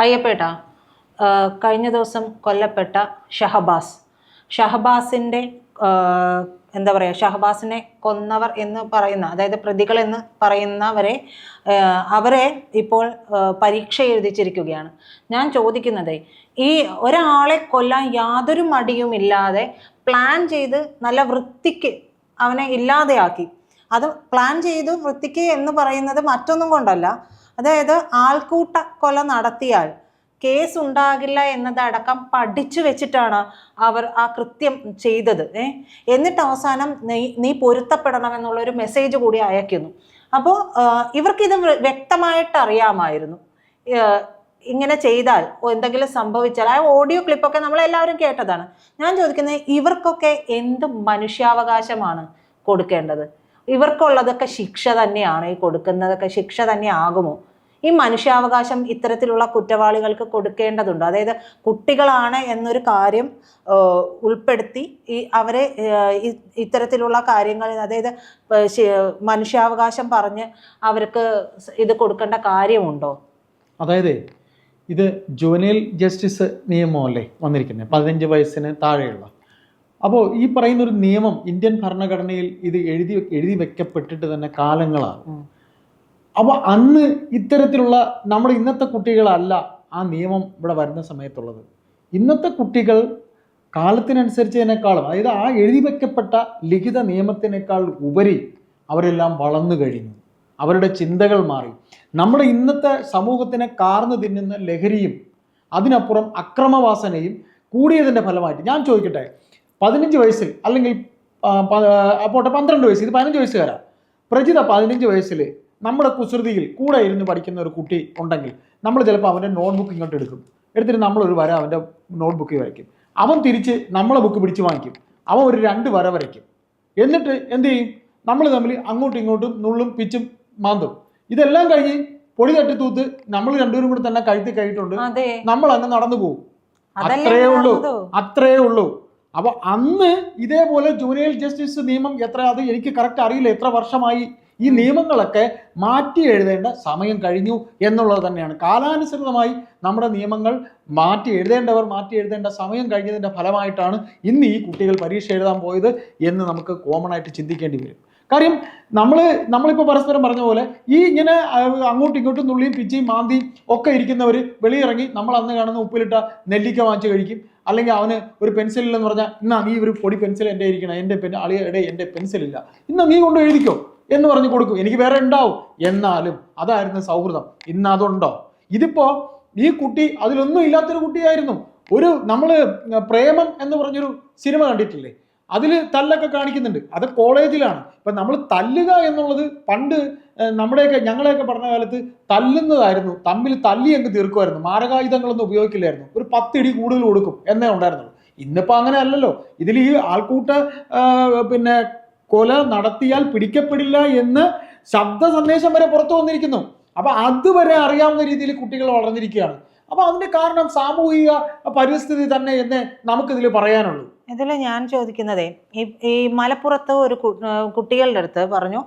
അയ്യപ്പേട്ട, കഴിഞ്ഞ ദിവസം കൊല്ലപ്പെട്ട ഷഹബാസിൻ്റെ എന്താ പറയുക, ഷഹബാസിനെ കൊന്നവർ എന്ന് പറയുന്ന, അതായത് പ്രതികൾ എന്ന് പറയുന്നവരെ അവരെ ഇപ്പോൾ പരീക്ഷ എഴുതിച്ചിരിക്കുകയാണ്. ഞാൻ ചോദിക്കുന്നത്, ഈ ഒരാളെ കൊല്ലാൻ യാതൊരു മടിയുമില്ലാതെ പ്ലാൻ ചെയ്ത് നല്ല വൃത്തിക്ക് അവനെ ഇല്ലാതെയാക്കി. അത് പ്ലാൻ ചെയ്ത് വൃത്തിക്ക് എന്ന് പറയുന്നത് മറ്റൊന്നും കൊണ്ടല്ല, അതായത് ആൾക്കൂട്ട കൊല നടത്തിയാൽ കേസ് ഉണ്ടാകില്ല എന്നതടക്കം പഠിച്ചു വെച്ചിട്ടാണ് അവർ ആ കൃത്യം ചെയ്തത്. എന്നിട്ട് അവസാനം നീ പൊരുത്തപ്പെടണമെന്നുള്ളൊരു മെസ്സേജ് കൂടി അയക്കുന്നു. അപ്പോൾ ഇവർക്കിത് വ്യക്തമായിട്ട് അറിയാമായിരുന്നു, ഇങ്ങനെ ചെയ്താൽ എന്തെങ്കിലും സംഭവിച്ചാൽ. ആ ഓഡിയോ ക്ലിപ്പൊക്കെ നമ്മളെല്ലാവരും കേട്ടതാണ്. ഞാൻ ചോദിക്കുന്നത്, ഇവർക്കൊക്കെ എന്ത് മനുഷ്യാവകാശമാണ് കൊടുക്കേണ്ടത്? ഇവർക്കുള്ളതൊക്കെ ശിക്ഷ തന്നെയാണ്, ഈ കൊടുക്കുന്നതൊക്കെ ശിക്ഷ തന്നെ ആകുമോ? ഈ മനുഷ്യാവകാശം ഇത്തരത്തിലുള്ള കുറ്റവാളികൾക്ക് കൊടുക്കേണ്ടതുണ്ട്. അതായത് കുട്ടികളാണ് എന്നൊരു കാര്യം ഉൾപ്പെടുത്തി അവരെ ഇത്തരത്തിലുള്ള കാര്യങ്ങൾ, അതായത് മനുഷ്യാവകാശം പറഞ്ഞ് അവർക്ക് ഇത് കൊടുക്കേണ്ട കാര്യമുണ്ടോ? അതായത് ഇത് ജുവനൈൽ ജസ്റ്റിസ് നിയമമല്ലേ വന്നിരിക്കുന്നത്, 15 വയസ്സിന് താഴെയുള്ള. അപ്പോൾ ഈ പറയുന്നൊരു നിയമം ഇന്ത്യൻ ഭരണഘടനയിൽ ഇത് എഴുതി വെക്കപ്പെട്ടിട്ട് തന്നെ കാലങ്ങളാണ്. അപ്പോൾ അന്ന് ഇത്തരത്തിലുള്ള നമ്മുടെ ഇന്നത്തെ കുട്ടികളല്ല ആ നിയമം ഇവിടെ വരുന്ന സമയത്തുള്ളത്. ഇന്നത്തെ കുട്ടികൾ കാലത്തിനനുസരിച്ചതിനേക്കാളും, അതായത് ആ എഴുതി വെക്കപ്പെട്ട ലിഖിത നിയമത്തിനേക്കാൾ ഉപരി അവരെല്ലാം വളർന്നു കഴിഞ്ഞു. അവരുടെ ചിന്തകൾ മാറി. നമ്മുടെ ഇന്നത്തെ സമൂഹത്തിനെ കാർന്നു തിന്നുന്ന ലഹരിയും അതിനപ്പുറം അക്രമവാസനയും കൂടിയതിൻ്റെ ഫലമായിട്ട് ഞാൻ ചോദിക്കട്ടെ, 15 വയസ്സിൽ അല്ലെങ്കിൽ പോട്ടെ 12 വയസ്സ്, ഇത് 15 വയസ്സുകാരാ. പ്രജിത 15 വയസ്സിൽ നമ്മുടെ കുസൃതിയിൽ കൂടെ ഇരുന്ന് പഠിക്കുന്ന ഒരു കുട്ടി ഉണ്ടെങ്കിൽ നമ്മൾ ചിലപ്പോൾ അവൻ്റെ നോട്ട്ബുക്ക് ഇങ്ങോട്ട് എടുത്തിട്ട് നമ്മളൊരു വര അവൻ്റെ നോട്ട്ബുക്കിൽ വരയ്ക്കും. അവൻ തിരിച്ച് നമ്മളെ ബുക്ക് പിടിച്ച് വാങ്ങിക്കും. അവൻ ഒരു 2 വര വരയ്ക്കും. എന്നിട്ട് എന്ത് ചെയ്യും? നമ്മൾ തമ്മിൽ അങ്ങോട്ടും ഇങ്ങോട്ടും നുള്ളും പിച്ചും മാന്തും. ഇതെല്ലാം കഴിഞ്ഞ് പൊടി തട്ടി തൂത്ത് നമ്മൾ രണ്ടുപേരും കൂടെ തന്നെ കഴിട്ടുണ്ട്, നമ്മൾ അങ്ങ് നടന്നു പോകും. അത്രേ ഉള്ളൂ. അപ്പൊ അന്ന് ഇതേപോലെ ജുവനൈൽ ജസ്റ്റിസ് നിയമം അത് എനിക്ക് കറക്റ്റ് അറിയില്ല എത്ര വർഷമായി. ഈ നിയമങ്ങളൊക്കെ മാറ്റി എഴുതേണ്ട സമയം കഴിഞ്ഞു എന്നുള്ളത് തന്നെയാണ്. കാലാനുസൃതമായി നമ്മുടെ നിയമങ്ങൾ മാറ്റി എഴുതേണ്ട സമയം കഴിഞ്ഞതിൻ്റെ ഫലമായിട്ടാണ് ഇന്ന് ഈ കുട്ടികൾ പരീക്ഷ എഴുതാൻ പോയത് എന്ന് നമുക്ക് കോമൺ ആയിട്ട് ചിന്തിക്കേണ്ടി വരും. കാര്യം നമ്മളിപ്പോൾ പരസ്പരം പറഞ്ഞ പോലെ ഈ ഇങ്ങനെ അങ്ങോട്ടും ഇങ്ങോട്ടും നുള്ളിയും പിച്ചിയും മാന്തിയും ഒക്കെ ഇരിക്കുന്നവർ വെളിയിറങ്ങി നമ്മൾ അന്ന് കാണുന്ന ഉപ്പിലിട്ട നെല്ലിക്ക വാങ്ങിച്ച് കഴിക്കും. അല്ലെങ്കിൽ അവന് ഒരു പെൻസിലില്ലെന്ന് പറഞ്ഞാൽ, ഇന്നാ നീ ഒരു പൊടി പെൻസിൽ എൻ്റെ ഇരിക്കണം, എൻ്റെ പെൻസിലില്ല, ഇന്നാ നീ കൊണ്ട് എഴുതിക്കോ എന്ന് പറഞ്ഞു കൊടുക്കും. എനിക്ക് വേറെ ഉണ്ടാവും. എന്നാലും അതായിരുന്നു സൗഹൃദം. ഇന്ന് അതുണ്ടോ? ഇതിപ്പോ ഈ കുട്ടി അതിലൊന്നും ഇല്ലാത്തൊരു കുട്ടിയായിരുന്നു. നമ്മള് പ്രേമം എന്ന് പറഞ്ഞൊരു സിനിമ കണ്ടിട്ടില്ലേ? അതിൽ തല്ലൊക്കെ കാണിക്കുന്നുണ്ട്. അത് കോളേജിലാണ്. ഇപ്പം നമ്മൾ തല്ലുക എന്നുള്ളത് പണ്ട് ഞങ്ങളെയൊക്കെ പഠന കാലത്ത് തല്ലുന്നതായിരുന്നു. തമ്മിൽ തല്ലി അങ്ങ് തീർക്കുമായിരുന്നു. മാരകായുധങ്ങളൊന്നും ഉപയോഗിക്കില്ലായിരുന്നു. ഒരു 10 ഇടി കൂടുതൽ കൊടുക്കും എന്നേ ഉണ്ടായിരുന്നുള്ളൂ. ഇന്നിപ്പോൾ അങ്ങനെ അല്ലല്ലോ. ഇതിൽ ഈ ആൾക്കൂട്ട കൊല നടത്തിയാൽ പിടിക്കപ്പെടില്ല എന്ന് ശബ്ദ സന്ദേശം വരെ പുറത്തു വന്നിരിക്കുന്നു. അപ്പൊ അതുവരെ അറിയാവുന്ന രീതിയിൽ കുട്ടികൾ വളർന്നിരിക്കുകയാണ്. അപ്പൊ അതിന്റെ കാരണം സാമൂഹിക പരിസ്ഥിതി തന്നെ എന്ന് നമുക്കിതിൽ പറയാനുള്ളൂ. ഇതിൽ ഞാൻ ചോദിക്കുന്നതേ, ഈ മലപ്പുറത്ത് ഒരു കുട്ടികളുടെ അടുത്ത് പറഞ്ഞു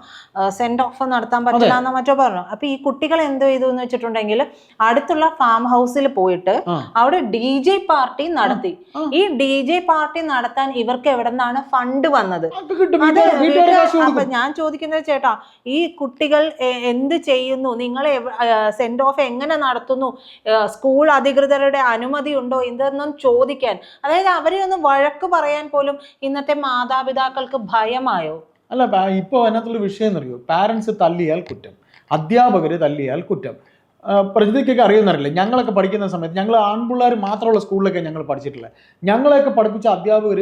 സെൻഡ് ഓഫ് നടത്താൻ പറ്റില്ല എന്നോ മറ്റോ പറഞ്ഞു. അപ്പൊ ഈ കുട്ടികൾ എന്ത് ചെയ്തു എന്ന് വെച്ചിട്ടുണ്ടെങ്കിൽ അടുത്തുള്ള ഫാം ഹൗസിൽ പോയിട്ട് അവിടെ DJ പാർട്ടി നടത്തി. ഈ DJ പാർട്ടി നടത്താൻ ഇവർക്ക് എവിടെ നിന്നാണ് ഫണ്ട് വന്നത്? അപ്പൊ ഞാൻ ചോദിക്കുന്നത്, ചേട്ടാ, ഈ കുട്ടികൾ എന്ത് ചെയ്യുന്നു? നിങ്ങൾ സെൻഡ് ഓഫ് എങ്ങനെ നടത്തുന്നു? സ്കൂൾ അധികൃതരുടെ അനുമതി ഉണ്ടോ? ഇതൊന്നും ചോദിക്കാൻ, അതായത് അവരെ ഒന്ന് വഴക്ക് പറയാൻ പോലും ഇന്നത്തെ മാതാപിതാക്കൾക്ക് ഭയമായോ? അല്ല, ഇപ്പോൾ അതിനകത്തുള്ള വിഷയം എന്നറിയോ? പാരൻസ് തല്ലിയാൽ കുറ്റം, അധ്യാപകർ തല്ലിയാൽ കുറ്റം. പ്രജിതയ്ക്കൊക്കെ അറിയുന്നറിയില്ല, ഞങ്ങളൊക്കെ പഠിക്കുന്ന സമയത്ത് ഞങ്ങൾ ആൺപിള്ളേർ മാത്രമുള്ള സ്കൂളിലൊക്കെ ഞങ്ങൾ പഠിച്ചിട്ടില്ല. ഞങ്ങളെയൊക്കെ പഠിപ്പിച്ച അധ്യാപകർ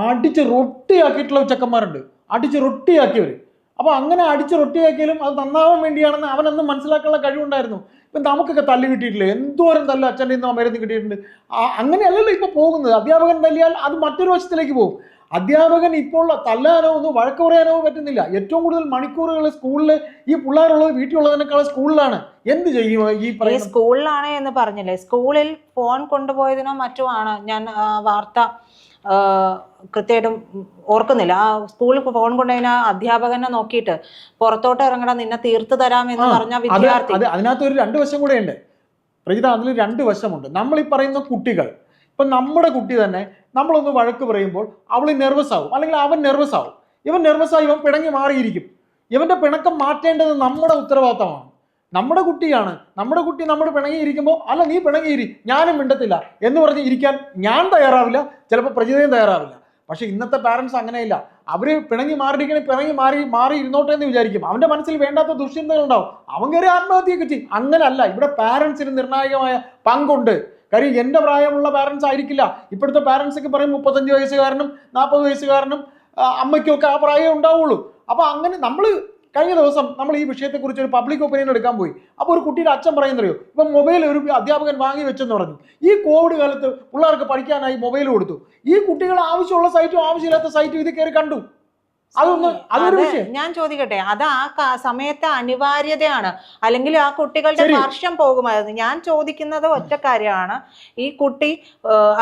അടിച്ച് റൊട്ടിയാക്കിയിട്ടുള്ള ചെക്കന്മാരുണ്ട്, അടിച്ച് റൊട്ടിയാക്കിയവർ. അപ്പോൾ അങ്ങനെ അടിച്ച് റൊട്ടിയാക്കിയാലും അത് നന്നാവാൻ വേണ്ടിയാണെന്ന് അവനൊന്നും മനസ്സിലാക്കാനുള്ള കഴിവുണ്ടായിരുന്നു. ഇപ്പം നമുക്കൊക്കെ തല്ല് കിട്ടിയിട്ടില്ല, എന്തോരം തല്ല് അച്ഛൻ്റെ നിന്നും അമ്മയുടെ നിന്നും കിട്ടിയിട്ടുണ്ട്. അങ്ങനെയല്ലല്ലോ ഇപ്പോൾ പോകുന്നത്. അധ്യാപകൻ തല്ലിയാൽ അത് മറ്റൊരു വശത്തിലേക്ക് പോകും. അധ്യാപകൻ ഇപ്പോൾ തല്ലാനോ ഒന്നും വഴക്ക് പറയാനോ പറ്റുന്നില്ല. ഏറ്റവും കൂടുതൽ മണിക്കൂറുകൾ സ്കൂളിൽ ഈ പിള്ളേരുള്ളത് വീട്ടിലുള്ളതിനേക്കാൾ സ്കൂളിലാണ്. എന്ത് ചെയ്യും ഈ പറയുന്നത്? സ്കൂളിലാണ് എന്ന് പറഞ്ഞില്ലേ, സ്കൂളിൽ ഫോൺ കൊണ്ടുപോയതിനോ മറ്റോ ആണ് ഞാൻ വാർത്ത കൃത്യമായിട്ടും ഓർക്കുന്നില്ല. ആ സ്കൂളിൽ ഫോൺ കൊണ്ടുപോയി അധ്യാപകനെ നോക്കിയിട്ട് പുറത്തോട്ട് ഇറങ്ങണം, നിന്നെ തീർത്തു തരാം എന്ന് പറഞ്ഞ വിദ്യാർത്ഥി. അതിനകത്ത് ഒരു 2 വശം കൂടെ ഉണ്ട്. പ്രജിത, അതിൽ രണ്ട് വശമുണ്ട്. നമ്മൾ ഈ പറയുന്ന കുട്ടികൾ, ഇപ്പം നമ്മുടെ കുട്ടി തന്നെ നമ്മളൊന്ന് വഴക്ക് പറയുമ്പോൾ അവൾ നെർവസ് ആവും, അല്ലെങ്കിൽ അവൻ നെർവസ് ആവും. ഇവൻ നെർവസ് ആയി ഇവൻ പിണങ്ങി മാറിയിരിക്കും. ഇവന്റെ പിണക്കം മാറ്റേണ്ടത് നമ്മുടെ ഉത്തരവാദിത്തമാണ്. നമ്മുടെ കുട്ടിയാണ്. നമ്മുടെ കുട്ടി നമ്മൾ പിണങ്ങിയിരിക്കുമ്പോൾ അല്ല നീ പിണങ്ങിയിരി, ഞാനും മിണ്ടത്തില്ല എന്ന് പറഞ്ഞ് ഇരിക്കാൻ ഞാൻ തയ്യാറാവില്ല, ചിലപ്പോൾ പ്രജിതയും തയ്യാറാവില്ല. പക്ഷെ ഇന്നത്തെ പാരൻസ് അങ്ങനെയില്ല. അവര് പിണങ്ങി മാറിയിരിക്കണേ പിണങ്ങി മാറി ഇരുന്നോട്ടെ എന്ന് വിചാരിക്കും. അവന്റെ മനസ്സിൽ വേണ്ടാത്ത ദുശ്ചിന്തകൾ ഉണ്ടാവും, അവൻ കയറി ആത്മഹത്യയൊക്കെ ചെയ്യും. അങ്ങനല്ല, ഇവിടെ പാരൻസിന് നിർണായകമായ പങ്കുണ്ട്. കാര്യം എൻ്റെ പ്രായമുള്ള പാരൻസ് ആയിരിക്കില്ല. ഇപ്പോഴത്തെ പാരൻസ് ഒക്കെ പറയും 35 വയസ്സുകാരനും 40 വയസ്സുകാരനും അമ്മയ്ക്കും ഒക്കെ ആ പ്രായം ഉണ്ടാവുള്ളൂ. അപ്പൊ അങ്ങനെ നമ്മൾ കഴിഞ്ഞ ദിവസം നമ്മൾ ഈ വിഷയത്തെക്കുറിച്ച് ഒരു പബ്ലിക് ഒപ്പീനിയൻ എടുക്കാൻ പോയി. അപ്പോൾ ഒരു കുട്ടിയുടെ അച്ഛൻ പറയുന്നറിയോ, ഇപ്പം മൊബൈൽ ഒരു അധ്യാപകൻ വാങ്ങി വെച്ചെന്ന് പറഞ്ഞു. ഈ കോവിഡ് കാലത്ത് പിള്ളേർക്ക് പഠിക്കാനായി മൊബൈൽ കൊടുത്തു. ഈ കുട്ടികൾ ആവശ്യമുള്ള സൈറ്റും ആവശ്യമില്ലാത്ത സൈറ്റും ഇത് കയറി കണ്ടു. അതൊരു വിഷയം. ഞാൻ ചോദിക്കട്ടെ, അത് ആ സമയത്തെ അനിവാര്യതയാണ്, അല്ലെങ്കിൽ ആ കുട്ടികളുടെ വർഷം പോകുമായിരുന്നു. ഞാൻ ചോദിക്കുന്നത് ഒറ്റ കാര്യമാണ്, ഈ കുട്ടി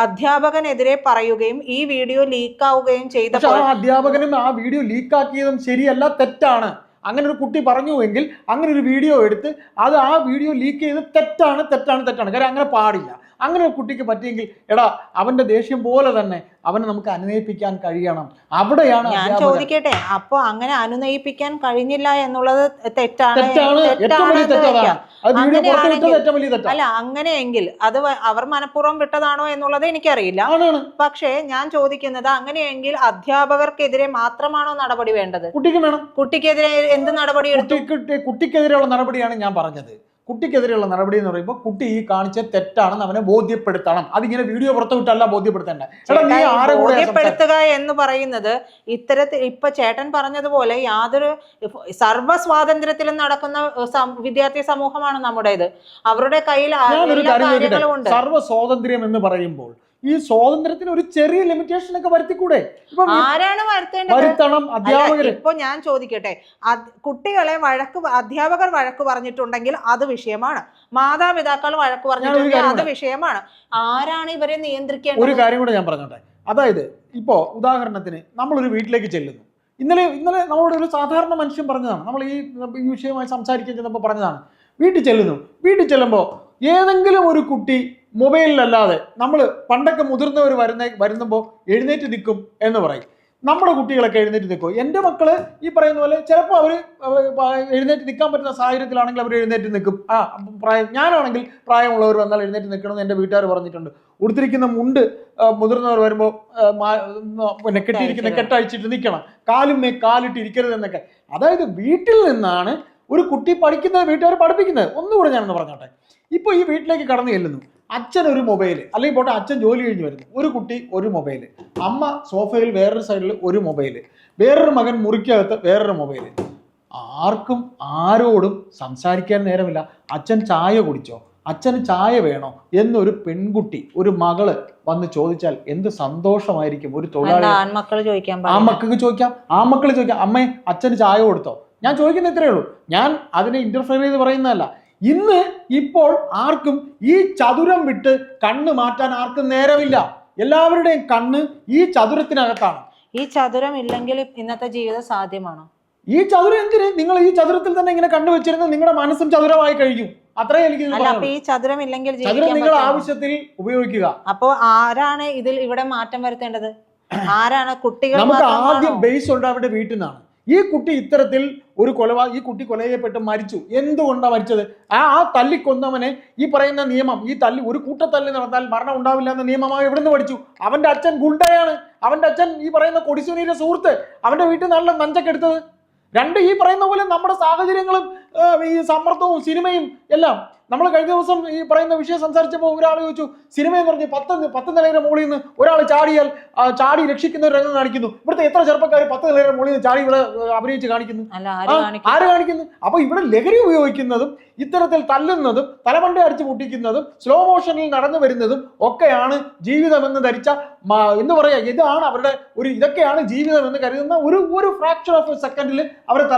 അധ്യാപകനെതിരെ പറയുകയും ഈ വീഡിയോ ലീക്കാവുകയും ചെയ്തപ്പോൾ അധ്യാപകനും ആ വീഡിയോ ലീക്കാക്കിയതും ശരിയല്ല, തെറ്റാണ്. അങ്ങനെ ഒരു കുട്ടി പറഞ്ഞുവെങ്കിൽ അങ്ങനെ ഒരു വീഡിയോ എടുത്ത് അത് ആ വീഡിയോ ലീക്ക് ചെയ്ത് തെറ്റാണ്. കാര്യം അങ്ങനെ പാടില്ല. അങ്ങനെ ഒരു കുട്ടിക്ക് പറ്റിയെങ്കിൽ എടാ അവന്റെ ദേഷ്യം പോലെ തന്നെ അവനെ നമുക്ക് അനുനയിപ്പിക്കാൻ കഴിയണം. അവിടെയാണ് ഞാൻ ചോദിക്കട്ടെ, അപ്പൊ അങ്ങനെ അനുനയിപ്പിക്കാൻ കഴിഞ്ഞില്ല എന്നുള്ളത് തെറ്റാണ്. അല്ല, അങ്ങനെയെങ്കിൽ അത് അവർ മനഃപൂർവ്വം വിട്ടതാണോ എന്നുള്ളത് എനിക്കറിയില്ല. പക്ഷേ ഞാൻ ചോദിക്കുന്നത്, അങ്ങനെയെങ്കിൽ അധ്യാപകർക്കെതിരെ മാത്രമാണോ നടപടി വേണ്ടത്? കുട്ടിക്ക് വേണം. കുട്ടിക്കെതിരെ എന്ത് നടപടി എടുത്തു? കുട്ടിക്കെതിരെയുള്ള നടപടിയാണ് ഞാൻ പറഞ്ഞത്. കുട്ടിക്കെതിരെയുള്ള നടപടി എന്ന് പറയുമ്പോൾ കുട്ടി ഈ കാണിച്ച തെറ്റാണെന്ന് അവനെ ബോധ്യപ്പെടുത്തണം. അതിങ്ങനെ വീഡിയോ പുറത്തു വിട്ടല്ല ബോധ്യപ്പെടുത്തേണ്ടത്. ബോധ്യപ്പെടുത്തുക എന്ന് പറയുന്നത് ഇത്തരത്തിൽ ഇപ്പൊ ചേട്ടൻ പറഞ്ഞതുപോലെ യാതൊരു സർവ്വസ്വാതന്ത്ര്യത്തിലും നടക്കുന്ന വിദ്യാർത്ഥി സമൂഹമാണ് നമ്മുടേത്. അവരുടെ കയ്യിൽ സർവ്വ സ്വാതന്ത്ര്യം എന്ന് പറയുമ്പോൾ ഈ സ്വാതന്ത്ര്യത്തിന് ഒരു ചെറിയ ലിമിറ്റേഷൻ ഒക്കെ വരുത്തിക്കൂടെ? ആരാണ് വരുത്തണം അധ്യാപകർ. ഇപ്പൊ ഞാൻ ചോദിക്കട്ടെ, കുട്ടികളെ അധ്യാപകർ വഴക്ക് പറഞ്ഞിട്ടുണ്ടെങ്കിൽ അത് വിഷയമാണ്, മാതാപിതാക്കൾ വഴക്ക് പറഞ്ഞിട്ടുണ്ടെങ്കിൽ അത് വിഷയമാണ്. ആരാണ് ഇവരെ നിയന്ത്രിക്കേണ്ടത്? ഒരു കാര്യം കൂടെ ഞാൻ പറഞ്ഞോട്ടെ. അതായത് ഇപ്പോ ഉദാഹരണത്തിന് നമ്മളൊരു വീട്ടിലേക്ക് ചെല്ലുന്നു. ഇന്നലെ നമ്മളോട് ഒരു സാധാരണ മനുഷ്യൻ പറഞ്ഞതാണ്, നമ്മൾ ഈ വിഷയമായി സംസാരിക്കാൻ ചെന്നപ്പോൾ പറഞ്ഞതാണ്. വീട്ടിൽ ചെല്ലുമ്പോൾ ഏതെങ്കിലും ഒരു കുട്ടി മൊബൈലിലല്ലാതെ, നമ്മൾ പണ്ടൊക്കെ മുതിർന്നവർ വരുമ്പോൾ എഴുന്നേറ്റ് നിൽക്കും എന്ന് പറയും. നമ്മുടെ കുട്ടികളൊക്കെ എഴുന്നേറ്റ് നിൽക്കും. എൻ്റെ മക്കള് ഈ പറയുന്ന പോലെ ചിലപ്പോൾ അവർ എഴുന്നേറ്റ് നിൽക്കാൻ പറ്റുന്ന സാഹചര്യത്തിലാണെങ്കിൽ അവർ എഴുന്നേറ്റ് നിൽക്കും. ഞാനാണെങ്കിൽ പ്രായമുള്ളവർ വന്നാൽ എഴുന്നേറ്റ് നിൽക്കണമെന്ന് എൻ്റെ വീട്ടുകാർ പറഞ്ഞിട്ടുണ്ട്. ഉടുത്തിരിക്കുന്ന മുണ്ട് മുതിർന്നവർ വരുമ്പോൾ പിന്നെ കെട്ടിയിരിക്കുന്ന കെട്ടഴിച്ചിട്ട് നിൽക്കണം, കാലിട്ട് ഇരിക്കരുത് എന്നൊക്കെ. അതായത് വീട്ടിൽ നിന്നാണ് ഒരു കുട്ടി പഠിക്കുന്നത്, വീട്ടുകാർ പഠിപ്പിക്കുന്നത്. ഒന്നുകൂടെ ഞാനൊന്ന് പറഞ്ഞോട്ടെ. ഇപ്പോൾ ഈ വീട്ടിലേക്ക് കടന്നു ചെല്ലുന്നു, അച്ഛൻ ഒരു മൊബൈൽ, അല്ലെങ്കിൽ പോട്ടെ അച്ഛൻ ജോലി കഴിഞ്ഞ് വരുന്നു, ഒരു കുട്ടി ഒരു മൊബൈൽ, അമ്മ സോഫയിൽ വേറൊരു സൈഡിൽ ഒരു മൊബൈൽ, വേറൊരു മകൻ മുറിക്കകത്ത് വേറൊരു മൊബൈൽ. ആർക്കും ആരോടും സംസാരിക്കാൻ നേരമില്ല. അച്ഛൻ ചായ കുടിച്ചോ, അച്ഛന് ചായ വേണോ എന്നൊരു പെൺകുട്ടി, ഒരു മകള് വന്ന് ചോദിച്ചാൽ എന്ത് സന്തോഷമായിരിക്കും ഒരു തൊഴിലാളി. ആൺമക്കള് ചോദിക്കാം, അമ്മേ അച്ഛന് ചായ കൊടുത്തോ. ഞാൻ ചോദിക്കുന്ന ഇത്രയേ ഉള്ളൂ. ഞാൻ അതിനെ ഇന്റർഫിയർ ചെയ്ത് പറയുന്നതല്ല. ഇപ്പോൾ ആർക്കും ഈ ചതുരം വിട്ട് കണ്ണ് മാറ്റാൻ ആർക്കും നേരമില്ല. എല്ലാവരുടെയും കണ്ണ് ഈ ചതുരത്തിനകത്താണ്. ഈ ചതുരം ഇല്ലെങ്കിൽ ഇന്നത്തെ ജീവിതം സാധ്യമാണോ? ഈ ചതുരം എന്തിന്? നിങ്ങൾ ഈ ചതുരത്തിൽ തന്നെ ഇങ്ങനെ കണ്ണുവെച്ചിരുന്ന നിങ്ങളുടെ മനസ്സും ചതുരമായി കഴിഞ്ഞു. അത്രേ എനിക്ക്. ഈ ചതുരം ഇല്ലെങ്കിൽ നിങ്ങൾ ആവശ്യത്തിൽ ഉപയോഗിക്കുക. അപ്പോ ആരാണ് ഇവിടെ മാറ്റം വരുത്തേണ്ടത്? ആരാണ്? കുട്ടികൾ. നമുക്ക് ആദ്യം ബേസ് ഉണ്ട് അവരുടെ വീട്ടിൽ നിന്നാണ്. ഈ കുട്ടി ഇത്തരത്തിൽ ഈ കുട്ടി കൊല ചെയ്യപ്പെട്ട് മരിച്ചു. എന്തുകൊണ്ടാണ് മരിച്ചത്? ആ തല്ലിക്കൊന്നവനെ ഈ പറയുന്ന നിയമം, ഒരു കൂട്ടത്തല്ല് നടന്നാൽ മരണം ഉണ്ടാവില്ല എന്ന നിയമമായി എവിടെ നിന്ന് പഠിച്ചു? അവന്റെ അച്ഛൻ ഗുണ്ടയാണ്. അവന്റെ അച്ഛൻ ഈ പറയുന്ന കൊടിസുനിയുടെ സുഹൃത്ത് അവന്റെ വീട്ടിൽ നല്ല നഞ്ചക്കെടുത്തത്. ഈ പറയുന്ന പോലെ നമ്മുടെ സാഹചര്യങ്ങളും ഈ സമ്മർദ്ദവും സിനിമയും എല്ലാം. നമ്മൾ കഴിഞ്ഞ ദിവസം ഈ പറയുന്ന വിഷയം സംസാരിച്ചപ്പോൾ ഒരാൾ ചോദിച്ചു, സിനിമ എന്ന് പറഞ്ഞ് 10 നിലയുടെ മുകളിൽ നിന്ന് ഒരാൾ ചാടി രക്ഷിക്കുന്ന ഒരു രംഗം കാണിക്കുന്നു. ഇവിടുത്തെ എത്ര ചെറുപ്പക്കാർ 10 നിലയുടെ മുകളിൽ നിന്ന് ചാടി ഇവിടെ അഭിനയിച്ച് കാണിക്കുന്നു? ആര് കാണിക്കുന്നു? അപ്പൊ ഇവിടെ ലഹരി ഉപയോഗിക്കുന്നതും ഇത്തരത്തിൽ തല്ലുന്നതും തലമണ്ട അടിച്ചു പൊട്ടിക്കുന്നതും സ്ലോ മോഷനിൽ നടന്നു വരുന്നതും ഒക്കെയാണ് ജീവിതം എന്ന് ധരിച്ച എന്ന് പറയാ. ഇതൊക്കെയാണ് ജീവിതം എന്ന് കരുതുന്ന ഒരു ഫ്രാക്ഷൻ ഓഫ് എ സെക്കൻഡിൽ അവരുടെ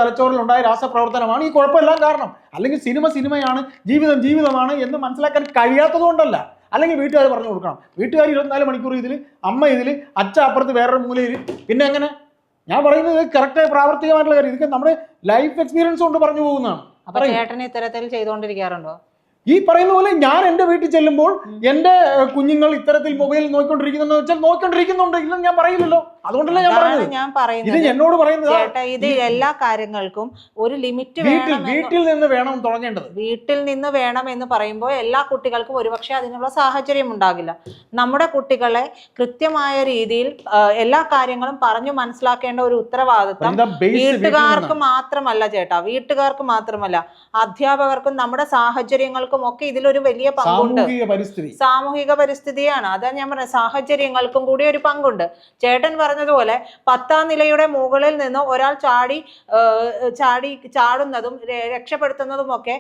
തലച്ചോറിൽ ഉണ്ടായ രാസപ്രവർത്തനമാണ് ഈ കുഴപ്പമെല്ലാം കാരണം. അല്ലെങ്കിൽ സിനിമയാണ്, ജീവിതമാണ് എന്ന് മനസ്സിലാക്കാൻ കഴിയാത്തത് കൊണ്ടല്ല. അല്ലെങ്കിൽ വീട്ടുകാർ പറഞ്ഞു കൊടുക്കണം. വീട്ടുകാർ 24 മണിക്കൂർ അമ്മ അച്ഛൻ അപ്പുറത്ത് വേറൊരു മൂലയിൽ. പിന്നെ എങ്ങനെ? ഞാൻ പറയുന്നത് കറക്റ്റായി പ്രാവർത്തികമായിട്ടുള്ള കാര്യം. ഇതൊക്കെ നമ്മുടെ ലൈഫ് എക്സ്പീരിയൻസ് കൊണ്ട് പറഞ്ഞു പോകുന്നതാണ്. അപ്പൊ ചേട്ടൻ ഇത്തരത്തിൽ ചെയ്തുകൊണ്ടിരിക്കാറുണ്ടോ? ഈ പറയുന്ന പോലെ ഞാൻ എന്റെ വീട്ടിൽ ചെല്ലുമ്പോൾ എന്റെ കുഞ്ഞുങ്ങൾ ഇത്തരത്തിൽ മൊബൈൽ നോക്കിക്കൊണ്ടിരിക്കുന്നുണ്ടോ വെച്ചാൽ നോക്കിക്കൊണ്ടിരിക്കുന്നുണ്ട്, ഇല്ലെന്ന് ഞാൻ പറയില്ലല്ലോ. അതുകൊണ്ടല്ലേ ഞാൻ പറഞ്ഞത്. ഞാൻ പറയുന്നത് ഇത് എന്നോട് പറയുന്നത് ചേട്ടാ, ഇത് എല്ലാ കാര്യങ്ങൾക്കും ഒരു ലിമിറ്റ് വീട്ടിൽ നിന്ന് വേണം തുടങ്ങേണ്ടത്. വീട്ടിൽ നിന്ന് വേണം എന്ന് പറയുമ്പോൾ എല്ലാ കുട്ടികൾക്കും ഒരുപക്ഷെ അതിനുള്ള സാഹചര്യം ഉണ്ടാകില്ല. നമ്മുടെ കുട്ടികളെ കൃത്യമായ രീതിയിൽ എല്ലാ കാര്യങ്ങളും പറഞ്ഞു മനസ്സിലാക്കേണ്ട ഒരു ഉത്തരവാദിത്വം വീട്ടുകാർക്ക് മാത്രമല്ല ചേട്ടാ, വീട്ടുകാർക്ക് മാത്രമല്ല, അധ്യാപകർക്കും നമ്മുടെ സാഹചര്യങ്ങൾക്കും ഒക്കെ ഇതിലൊരു വലിയ പങ്കുണ്ട്. സാമൂഹിക പരിസ്ഥിതിയാണ്. അതാ ഞാൻ പറഞ്ഞ സാഹചര്യങ്ങൾക്കും കൂടി ഒരു പങ്കുണ്ട്. ചേട്ടൻ പറഞ്ഞതുപോലെ 10ാം നിലയുടെ മുകളിൽ നിന്ന് ഒരാൾ ചാടുന്നതും രക്ഷപ്പെടുത്തുന്നതും ഒക്കെ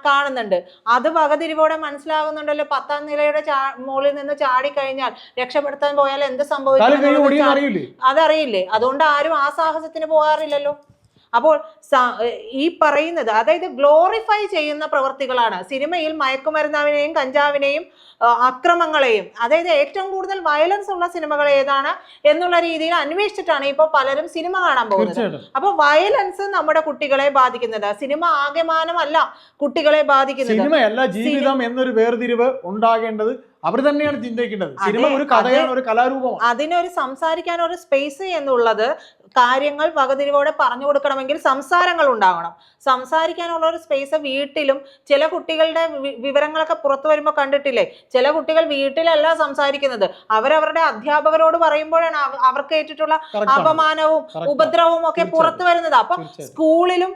കാണുന്നുണ്ട്. അത് വകതിരിവോടെ മനസ്സിലാകുന്നുണ്ടല്ലോ. 10ാം നിലയുടെ മുകളിൽ നിന്ന് ചാടിക്കഴിഞ്ഞാൽ രക്ഷപ്പെടുത്താൻ പോയാൽ എന്ത് സംഭവിക്കും അതറിയില്ലേ? അതുകൊണ്ട് ആരും ആ സാഹസത്തിന് പോകാറില്ലല്ലോ. അപ്പോൾ ഈ പറയുന്നത്, അതായത് ഗ്ലോറിഫൈ ചെയ്യുന്ന പ്രവൃത്തികളാണ് സിനിമയിൽ. മയക്കുമരുന്നിനെയും കഞ്ചാവിനെയും അക്രമങ്ങളെയും, അതായത് ഏറ്റവും കൂടുതൽ വയലൻസ് ഉള്ള സിനിമകൾ ഏതാണ് എന്നുള്ള രീതിയിൽ അന്വേഷിച്ചിട്ടാണ് ഇപ്പോൾ പലരും സിനിമ കാണാൻ പോകുന്നത്. അപ്പൊ വയലൻസ് നമ്മുടെ കുട്ടികളെ ബാധിക്കുന്നത്, സിനിമ ആകെമാനമല്ല കുട്ടികളെ ബാധിക്കുന്നത്. സിനിമയല്ല ജീവിതം എന്നൊരു വേർതിരിവ് ഉണ്ടാകേണ്ടത് അവർ തന്നെയാണ് ചിന്തിക്കേണ്ടത്. സിനിമ ഒരു കഥയാണ്, ഒരു കലാരൂപമാണ്. അതിനൊരു സംസാരിക്കാൻ ഒരു സ്പേസ് എന്നുള്ളത് കാര്യങ്ങൾ വകതിരിവോടെ പറഞ്ഞു കൊടുക്കണമെങ്കിൽ സംസാരങ്ങൾ ഉണ്ടാകണം. സംസാരിക്കാനുള്ള ഒരു സ്പേസ് വീട്ടിലും. ചില കുട്ടികളുടെ വിവരങ്ങളൊക്കെ പുറത്തു വരുമ്പോൾ കണ്ടിട്ടില്ലേ, ചില കുട്ടികൾ വീട്ടിലല്ല സംസാരിക്കുന്നത്, അവരവരുടെ അധ്യാപകരോട് പറയുമ്പോഴാണ് അവർക്ക് ഏറ്റിട്ടുള്ള അപമാനവും ഉപദ്രവവും ഒക്കെ പുറത്തു വരുന്നത്. അപ്പൊ സ്കൂളിലും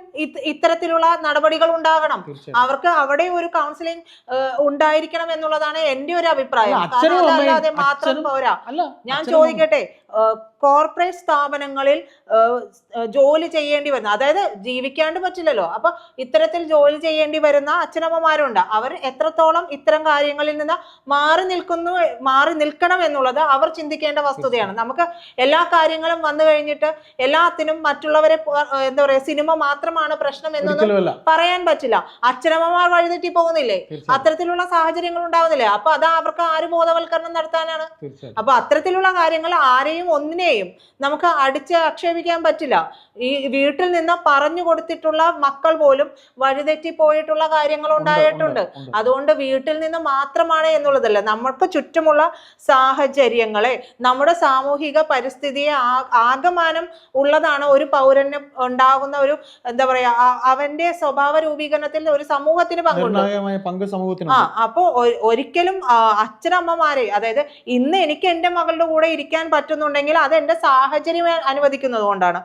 ഇത്തരത്തിലുള്ള നടപടികൾ ഉണ്ടാകണം. അവർക്ക് അവിടെ ഒരു കൗൺസിലിംഗ് ഉണ്ടായിരിക്കണം എന്നുള്ളതാണ് എന്റെ ഒരു അഭിപ്രായം. അല്ലാതെ മാത്രം പോരാ. ഞാൻ ചോദിക്കട്ടെ, കോർപ്പറേറ്റ് സ്ഥാപനങ്ങളിൽ ജോലി ചെയ്യേണ്ടി വരുന്ന, അതായത് ജീവിക്കാണ്ട് പറ്റില്ലല്ലോ, അപ്പൊ ഇത്തരത്തിൽ ജോലി ചെയ്യേണ്ടി വരുന്ന അച്ഛനമ്മമാരുണ്ട്. അവർ എത്രത്തോളം ഇത്തരം കാര്യങ്ങളിൽ നിന്ന് മാറി നിൽക്കണം എന്നുള്ളത് അവർ ചിന്തിക്കേണ്ട വസ്തുതയാണ്. നമുക്ക് എല്ലാ കാര്യങ്ങളും വന്നു കഴിഞ്ഞിട്ട് എല്ലാത്തിനും മറ്റുള്ളവരെ എന്താ പറയാ സിനിമ മാത്രമാണ് പ്രശ്നം എന്നൊന്നും പറയാൻ പറ്റില്ല. അച്ഛനമ്മമാർ വഴിതെറ്റി പോകുന്നില്ലേ, അത്തരത്തിലുള്ള സാഹചര്യങ്ങൾ ഉണ്ടാവുന്നില്ലേ? അപ്പൊ അത് അവർക്ക് ആര് ബോധവൽക്കരണം നടത്താനാണ്? അപ്പൊ അത്തരത്തിലുള്ള കാര്യങ്ങൾ ആരെയും ഒന്നിനെയും നമുക്ക് അടിച്ച് ആക്ഷേപിക്കാൻ പറ്റില്ല. ഈ വീട്ടിൽ നിന്ന് പറഞ്ഞു കൊടുത്തിട്ടുള്ള മക്കൾ പോലും വഴിതെറ്റി പോയിട്ടുള്ള കാര്യങ്ങൾ ഉണ്ടായിട്ടുണ്ട്. അതുകൊണ്ട് വീട്ടിൽ നിന്ന് മാത്രമാണ് എന്നുള്ളതല്ല, നമുക്ക് ചുറ്റുമുള്ള സാഹചര്യങ്ങളെ, നമ്മുടെ സാമൂഹിക പരിസ്ഥിതിയെ ആകമാനം ഉള്ളതാണ് ഒരു പൗരന് ഉണ്ടാകുന്ന ഒരു എന്താ പറയാ അവന്റെ സ്വഭാവ രൂപീകരണത്തിൽ ഒരു സമൂഹത്തിന് പങ്കുണ്ട്. അപ്പോ ഒരിക്കലും അച്ഛനമ്മമാരെ, അതായത് ഇന്ന് എനിക്ക് എന്റെ മകളുടെ കൂടെ ഇരിക്കാൻ പറ്റുന്നുണ്ടെങ്കിൽ അത് എന്റെ സാഹചര്യം അനുവദിക്കുന്നത് കൊണ്ടാണ്.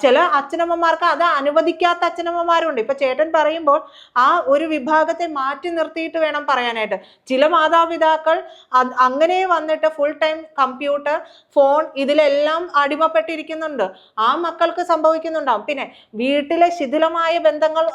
ചില അച്ഛനമ്മമാർക്ക് അത് അനുവദിക്കാത്ത അച്ഛനമ്മമാരുണ്ട്. ഇപ്പൊ ചേട്ടൻ പറയുമ്പോൾ ആ ഒരു വിഭാഗത്തെ മാറ്റി നിർത്തിയിട്ട് വേണം പറയാനായിട്ട്. ചില മാതാപിതാക്കൾ അങ്ങനെ വന്നിട്ട് ഫുൾ ടൈം കമ്പ്യൂട്ടർ, ഫോൺ ഇതിലെല്ലാം അടിമപ്പെട്ടിരിക്കുന്നുണ്ട്. ആ മക്കൾക്ക് സംഭവിക്കുന്നുണ്ടാവും. പിന്നെ വീട്ടിലെ ശിഥിലമായ ബന്ധങ്ങൾ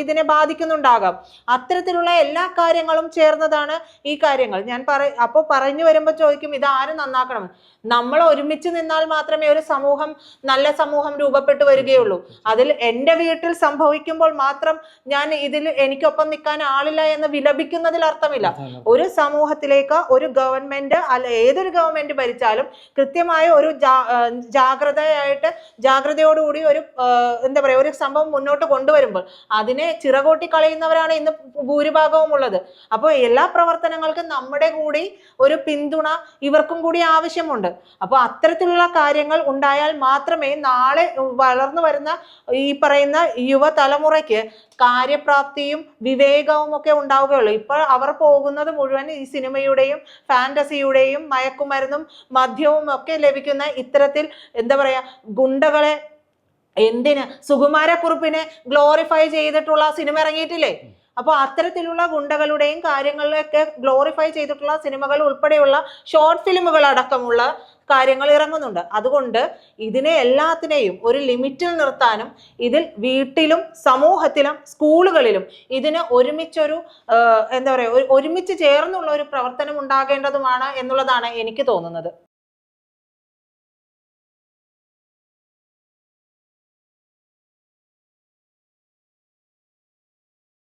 ഇതിനെ ബാധിക്കുന്നുണ്ടാകാം. അത്തരത്തിലുള്ള എല്ലാ കാര്യങ്ങളും ചേർന്നതാണ് ഈ കാര്യങ്ങൾ. ഞാൻ അപ്പോൾ പറഞ്ഞു വരുമ്പോൾ ചോദിക്കും, ഇത് ആര് നന്നാക്കണം? നമ്മൾ ഒരുമിച്ച് നിന്നാൽ മാത്രമേ ഒരു സമൂഹം, നല്ല സമൂഹം രൂപപ്പെട്ടു വരികയുള്ളൂ. അതിൽ എൻ്റെ വീട്ടിൽ സംഭവിക്കുമ്പോൾ മാത്രം ഞാൻ ഇതിൽ എനിക്കൊപ്പം നിൽക്കാൻ ആളില്ല എന്ന് വിലപിക്കുന്നതിൽ അർത്ഥമില്ല. ഒരു സമൂഹത്തിലേക്ക് ഒരു ഗവൺമെന്റ് അല്ല ഏതൊരു ഗവൺമെന്റ് ഭരിച്ചാലും കൃത്യമായ ഒരു ജാഗ്രതയോടുകൂടി ഒരു എന്താ പറയാ ഒരു സംഭവം മുന്നോട്ട് കൊണ്ടുവരുമ്പോൾ അതിനെ ചിറകോട്ടി കളയുന്നവരാണ് ഇന്ന് ഭൂരിഭാഗവും ഉള്ളത്. അപ്പോൾ എല്ലാ പ്രവർത്തനങ്ങൾക്കും നമ്മുടെ കൂടി ഒരു പിന്തുണ ഇവർക്കും കൂടി ആവശ്യമുണ്ട്. അപ്പോൾ അത്തരത്തിലുള്ള കാര്യങ്ങൾ ഉണ്ടായാൽ മാത്രമേ നാളെ വളർന്നു വരുന്ന ഈ പറയുന്ന യുവതലമുറയ്ക്ക് കാര്യപ്രാപ്തിയും വിവേകവും ഒക്കെ ഉണ്ടാവുകയുള്ളൂ. ഇപ്പോൾ അവർ പോകുന്നത് മുഴുവൻ ഈ സിനിമയുടെയും ഫാന്റസിയുടെയും മയക്കുമരുന്നും മദ്യവും ഒക്കെ ലഭിക്കുന്ന ഇത്തരത്തിൽ എന്താ പറയാ ഗുണ്ടകളെ, എന്തിന് സുകുമാരക്കുറുപ്പിനെ ഗ്ലോറിഫൈ ചെയ്തിട്ടുള്ള സിനിമ ഇറങ്ങിയിട്ടില്ലേ? അപ്പോൾ അത്തരത്തിലുള്ള ഗുണ്ടകളുടെയും കാര്യങ്ങളിലൊക്കെ ഗ്ലോറിഫൈ ചെയ്തിട്ടുള്ള സിനിമകൾ ഉൾപ്പെടെയുള്ള ഷോർട്ട് ഫിലിമുകൾ അടക്കമുള്ള കാര്യങ്ങൾ ഇറങ്ങുന്നുണ്ട്. അതുകൊണ്ട് ഇതിനെ എല്ലാത്തിനെയും ഒരു ലിമിറ്റിൽ നിർത്താനും ഇതിൽ വീട്ടിലും സമൂഹത്തിലും സ്കൂളുകളിലും ഇതിന് ഒരുമിച്ചൊരു എന്താ പറയുക ഒരുമിച്ച് ചേർന്നുള്ള ഒരു പ്രവർത്തനം ഉണ്ടാകേണ്ടതുമാണ് എന്നുള്ളതാണ് എനിക്ക് തോന്നുന്നത്.